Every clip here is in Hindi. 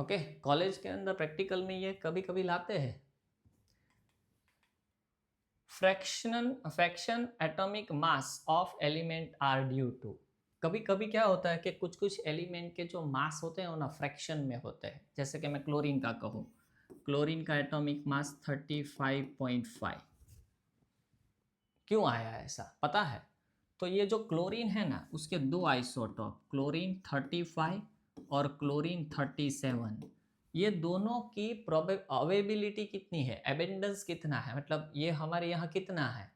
ओके, कॉलेज के अंदर प्रैक्टिकल में ये कभी कभी लाते हैं। Fraction atomic mass of element are due to. कभी कभी क्या होता है कि कुछ कुछ एलिमेंट के जो मास होते हैं वो ना फ्रैक्शन में होते हैं। जैसे कि मैं क्लोरीन का कहूँ, क्लोरीन का एटॉमिक मास 35.5। क्यों आया ऐसा पता है? तो ये जो क्लोरीन है ना, उसके दो आइसोटॉप, क्लोरीन 35 और क्लोरीन 37, ये दोनों की अवेबिलिटी कितनी है, एबेंडेंस कितना है, मतलब ये हमारे यहाँ कितना है,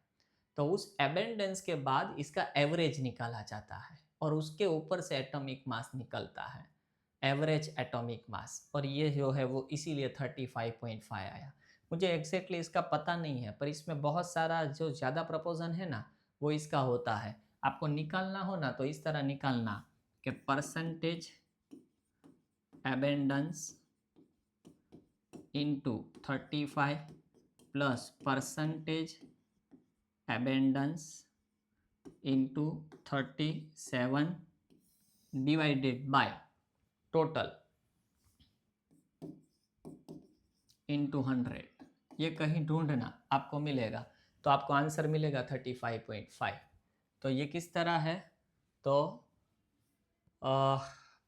तो उस एबेंडेंस के बाद इसका एवरेज निकाला जाता है और उसके ऊपर से एटॉमिक मास निकलता है, एवरेज एटॉमिक मास। और ये जो है वो इसीलिए 35.5 आया। मुझे एग्जैक्टली इसका पता नहीं है, पर इसमें बहुत सारा जो ज़्यादा प्रपोजन है ना वो इसका होता है। आपको निकालना हो ना तो इस तरह निकालना कि percentage abundance into 35 plus percentage abundance into 37 divided by total into 100। ये कहीं ढूंढना, आपको मिलेगा, तो आपको आंसर मिलेगा 35.5। तो ये किस तरह है? तो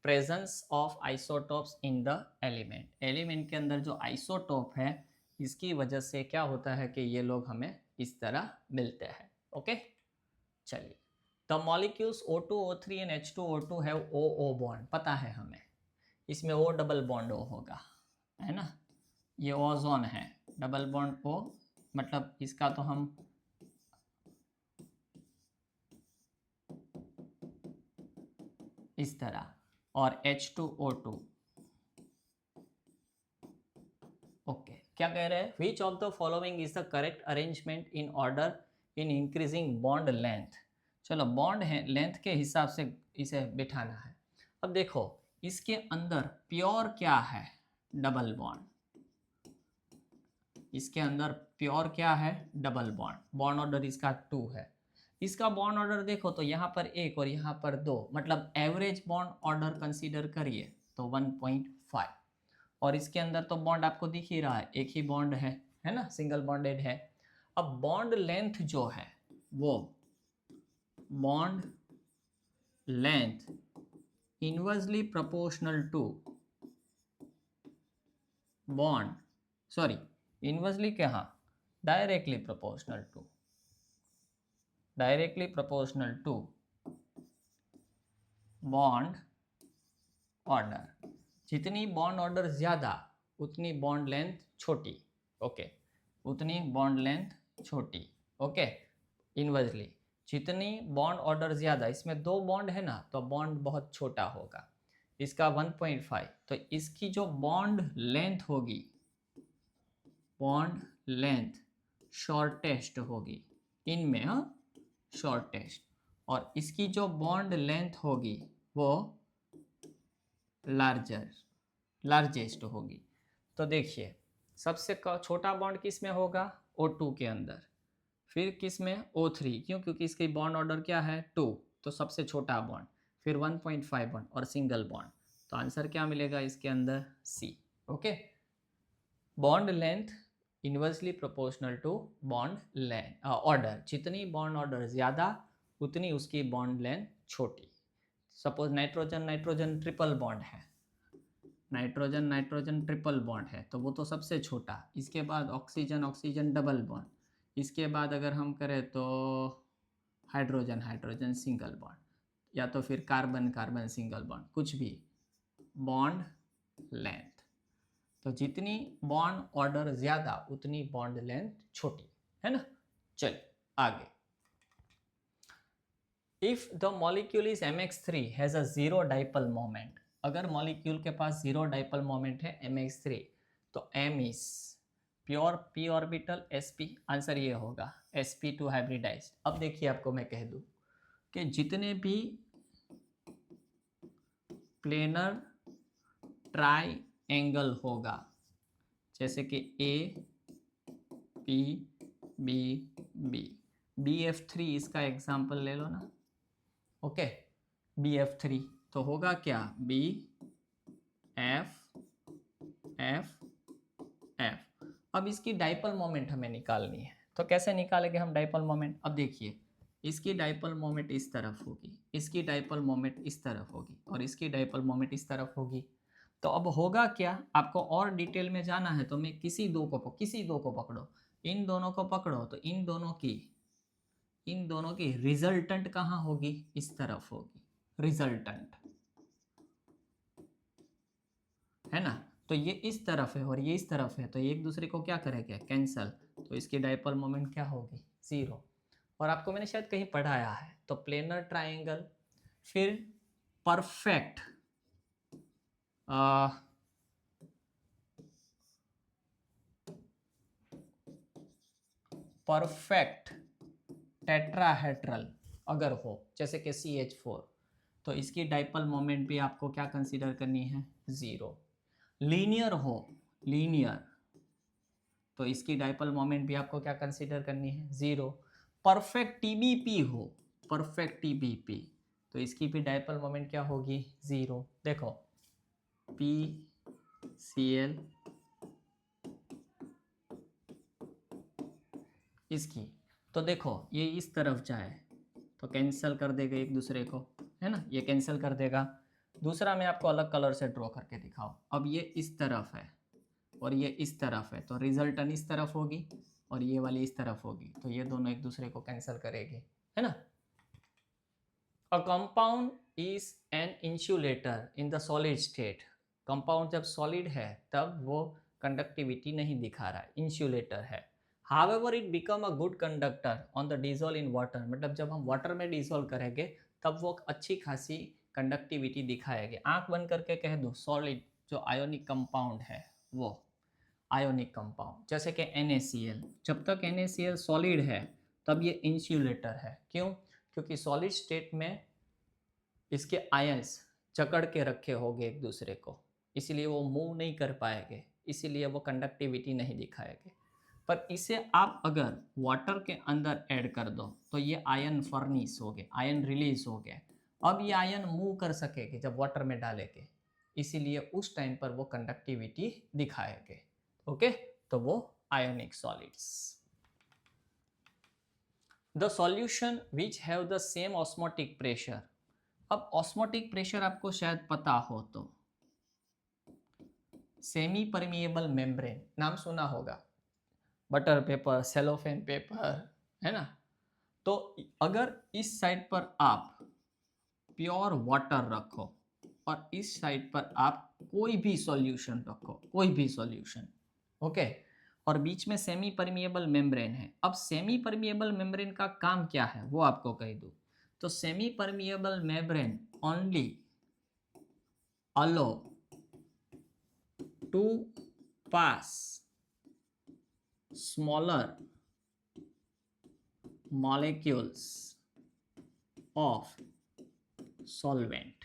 presence of isotopes in the element, element के अंदर जो आइसोटॉप है इसकी वजह से क्या होता है कि ये लोग हमें इस तरह मिलते हैं। ओके, चलिए। The molecules O2 O3 and H2 O2 have OO bond, पता है हमें, इसमें O डबल बॉन्ड O होगा, है ना। ये ओजोन है, डबल बॉन्ड O, मतलब इसका तो हम इस तरह, और H2O2। ओके, क्या कह रहे हैं? Which of the following is the correct arrangement in order in increasing bond length. चलो, बॉन्ड है लेंथ के हिसाब से इसे बिठाना है। अब देखो, इसके अंदर प्योर क्या है? Double bond. इसके अंदर प्योर क्या है? Double bond. बॉन्ड ऑर्डर इसका 2 है। इसका बॉन्ड ऑर्डर देखो तो यहाँ पर 1 और यहाँ पर 2, मतलब एवरेज बॉन्ड ऑर्डर कंसीडर करिए तो 1.5। और इसके अंदर तो बॉन्ड आपको दिख ही रहा है, एक ही बॉन्ड है ना, सिंगल बॉन्डेड है। अब बॉन्ड लेंथ जो है वो bond length inversely proportional to bond, sorry, inversely कहाँ, directly proportional to bond order. जितनी बॉन्ड ऑर्डर ज़्यादा उतनी बॉन्ड लेंथ छोटी। ओके, उतनी बॉन्ड लेंथ छोटी। ओके, इनवर्सली जितनी बॉन्ड ऑर्डर ज़्यादा, इसमें 2 बॉन्ड है ना तो बॉन्ड बहुत छोटा होगा, इसका 1.5, तो इसकी जो बॉन्ड लेंथ होगी, बॉन्ड लेंथ शॉर्टेस्ट होगी इनमें, हाँ, शॉर्टेस्ट। और इसकी जो बॉन्ड लेंथ होगी वो लार्जेस्ट होगी। तो देखिए, सबसे छोटा बॉन्ड किस में होगा? O2 के अंदर। फिर किस में? O3, क्यों? क्योंकि इसकी बॉन्ड ऑर्डर क्या है? 2, तो सबसे छोटा बॉन्ड। फिर 1.5 बॉन्ड और सिंगल बॉन्ड। तो आंसर क्या मिलेगा इसके अंदर? C. Okay, bond length inversely proportional to bond length order. जितनी बॉन्ड ऑर्डर ज़्यादा उतनी उसकी बॉन्ड लेंथ छोटी। Suppose nitrogen nitrogen triple bond है, नाइट्रोजन नाइट्रोजन ट्रिपल बॉन्ड है तो वो तो सबसे छोटा। इसके बाद ऑक्सीजन ऑक्सीजन डबल बॉन्ड। इसके बाद अगर हम करें तो हाइड्रोजन हाइड्रोजन सिंगल बॉन्ड, या तो फिर कार्बन कार्बन सिंगल बॉन्ड, कुछ भी। बॉन्ड लेंथ, तो जितनी बॉन्ड ऑर्डर ज़्यादा उतनी बॉन्ड लेंथ छोटी, है ना। चलिए आगे। If the molecule is MX3 has a zero dipole moment, अगर मॉलिक्यूल के पास जीरो डाइपल मोमेंट है MX3, तो M is pure p orbital sp, answer ये होगा sp2 हाइब्रिडाइज्ड। अब देखिए, आपको मैं कह दूं कि जितने भी प्लेनर ट्राई एंगल होगा, जैसे कि A P B B, BF3 इसका एग्जाम्पल ले लो ना। ओके, BF3 तो होगा क्या? BF F F. अब इसकी डाइपोल मोमेंट हमें निकालनी है, तो कैसे निकालेंगे हम डाइपोल मोमेंट? अब देखिए, इसकी डाइपोल मोमेंट इस तरफ होगी, इसकी डाइपोल मोमेंट इस तरफ होगी, और इसकी डाइपोल मोमेंट इस तरफ होगी। तो अब होगा क्या, आपको और डिटेल में जाना है तो मैं किसी दो को पकड़ो, इन दोनों को पकड़ो, तो इन दोनों की रिजल्टेंट कहाँ होगी? इस तरफ होगी, रिजल्टेंट है ना। तो ये इस तरफ है और ये इस तरफ है, तो ये एक दूसरे को क्या करेंगे? कैंसल। तो इसकी डाइपोल मोमेंट क्या होगी? 0। और आपको मैंने शायद कहीं पढ़ाया है, तो प्लेनर ट्राइंगल, फिर परफेक्ट परफेक्ट टेट्राहेड्रल अगर हो, जैसे कि CH4, तो इसकी डाइपोल मोमेंट भी आपको क्या कंसीडर करनी है? 0। लीनियर हो, लीनियर, तो इसकी डाइपोल मोमेंट भी आपको क्या कंसीडर करनी है? 0। परफेक्ट TBP हो, परफेक्ट TBP, तो इसकी भी डाइपोल मोमेंट क्या होगी? 0। देखो PCl इसकी, तो देखो ये इस तरफ जाए तो कैंसिल कर देगा एक दूसरे को, है ना, ये कैंसिल कर देगा। दूसरा मैं आपको अलग कलर से ड्रॉ करके दिखाऊं। अब ये इस तरफ है और ये इस तरफ है, तो रिजल्टेंट इस तरफ होगी और ये वाली इस तरफ होगी, तो ये दोनों एक दूसरे को कैंसिल करेगी, है ना। A compound is an insulator in the solid state. Compound जब सॉलिड है तब वो कंडक्टिविटी नहीं दिखा रहा है, इंसुलेटर है। However it become a good conductor on the dissolve in water, मतलब जब हम वाटर में डिजोल्व करेंगे तब वो अच्छी खासी कंडक्टिविटी दिखाएगी। आंख बंद करके कह दो, सॉलिड जो आयोनिक कंपाउंड है वो आयोनिक कंपाउंड, जैसे कि NaCl, जब तक NaCl सॉलिड है तब ये इंसुलेटर है। क्यों? क्योंकि सॉलिड स्टेट में इसके आयंस जकड़ के रखे होंगे एक दूसरे को, इसलिए वो मूव नहीं कर पाएंगे, इसीलिए वो कंडक्टिविटी नहीं दिखाएंगे। पर इसे आप अगर वाटर के अंदर ऐड कर दो तो ये आयन फर्निश हो गए, आयन रिलीज हो गए। अब ये आयन मूव कर सकेंगे जब वाटर में डालेंगे, इसीलिए उस टाइम पर वो कंडक्टिविटी दिखाएंगे। ओके, तो वो ionic solids. The solution which have the same osmotic pressure. अब ऑस्मोटिक प्रेशर आपको शायद पता हो तो, सेमी परमिएबल मेम्ब्रेन नाम सुना होगा, बटर पेपर, सेलोफेन पेपर, है ना। तो अगर इस साइड पर आप प्योर वाटर रखो और इस साइड पर आप कोई भी सॉल्यूशन रखो, कोई भी सॉल्यूशन, ओके, और बीच में सेमी परमिएबल मेम्ब्रेन है। अब सेमी परमिएबल मेम्ब्रेन का काम क्या है वो आपको कह दूं, तो semi permeable membrane only allow to pass smaller molecules of solvent.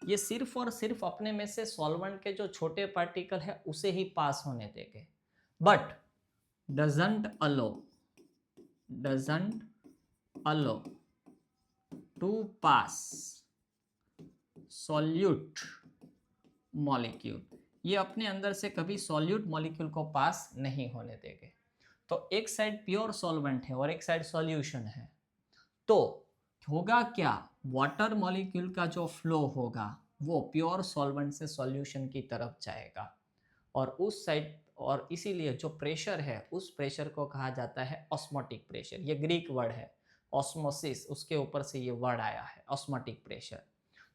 ये सिर्फ और सिर्फ अपने में से सॉल्वेंट के जो छोटे पार्टिकल है उसे ही पास होने देंगे, but doesn't allow to pass solute molecule. ये अपने अंदर से कभी सॉल्यूट मॉलिक्यूल को पास नहीं होने देंगे। तो एक साइड प्योर सॉल्वेंट है और एक साइड सॉल्यूशन है, तो होगा क्या, वाटर मॉलिक्यूल का जो फ्लो होगा वो प्योर सॉल्वेंट से सॉल्यूशन की तरफ जाएगा, और उस साइड, और इसीलिए जो प्रेशर है उस प्रेशर को कहा जाता है ऑस्मोटिक प्रेशर। ये ग्रीक वर्ड है ऑस्मोसिस, उसके ऊपर से ये वर्ड आया है ऑस्मोटिक प्रेशर।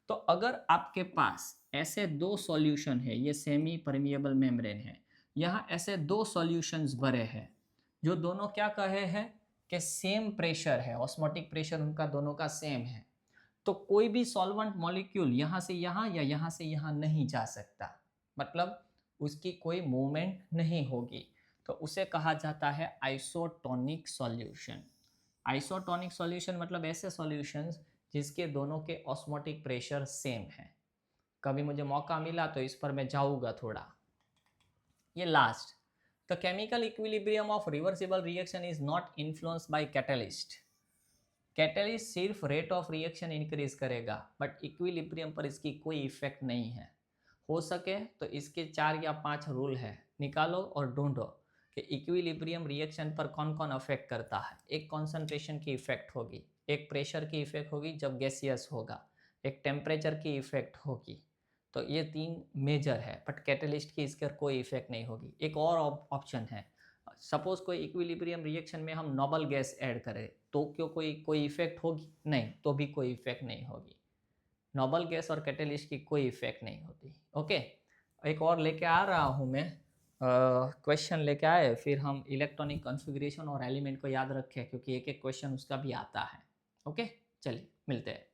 तो अगर आपके पास ऐसे दो सॉल्यूशन है, ये सेमी परमिएबल मेम्ब्रेन है, यहाँ ऐसे दो सॉल्यूशंस भरे हैं जो दोनों क्या कहे हैं कि सेम प्रेशर है, ऑस्मोटिक प्रेशर उनका दोनों का सेम है, तो कोई भी सॉल्वेंट मॉलिक्यूल यहाँ से यहाँ या यहाँ से यहाँ नहीं जा सकता, मतलब उसकी कोई मूवमेंट नहीं होगी, तो उसे कहा जाता है आइसोटोनिक सॉल्यूशन। आइसोटोनिक सॉल्यूशन मतलब ऐसे सॉल्यूशंस जिसके दोनों के ऑस्मोटिक प्रेशर सेम है। कभी मुझे मौका मिला तो इस पर मैं जाऊँगा थोड़ा। ये last, the chemical equilibrium of reversible reaction is not influenced by catalyst. Catalyst सिर्फ रेट ऑफ रिएक्शन इंक्रीज करेगा, बट इक्विलिब्रियम पर इसकी कोई इफेक्ट नहीं है। हो सके तो इसके 4 या 5 रूल है, निकालो और ढूंढो कि इक्विलिब्रियम रिएक्शन पर कौन कौन अफेक्ट करता है। एक कॉन्सेंट्रेशन की इफेक्ट होगी, एक प्रेशर की इफेक्ट होगी जब गैसियस होगा, एक टेम्परेचर की इफेक्ट होगी। तो ये 3 मेजर है, बट कैटलिस्ट की इसके कोई इफेक्ट नहीं होगी। एक और ऑप्शन है, सपोज कोई इक्विलिब्रियम रिएक्शन में हम नोबल गैस ऐड करें तो क्यों कोई कोई इफेक्ट होगी? नहीं, तो भी कोई इफेक्ट नहीं होगी। नोबल गैस और कैटलिस्ट की कोई इफेक्ट नहीं होती। ओके, एक और लेके आ रहा हूँ मैं क्वेश्चन लेके आए, फिर हम इलेक्ट्रॉनिक कॉन्फ़िगरेशन और एलिमेंट को याद रखें क्योंकि एक एक क्वेश्चन उसका भी आता है। ओके, चलिए मिलते हैं।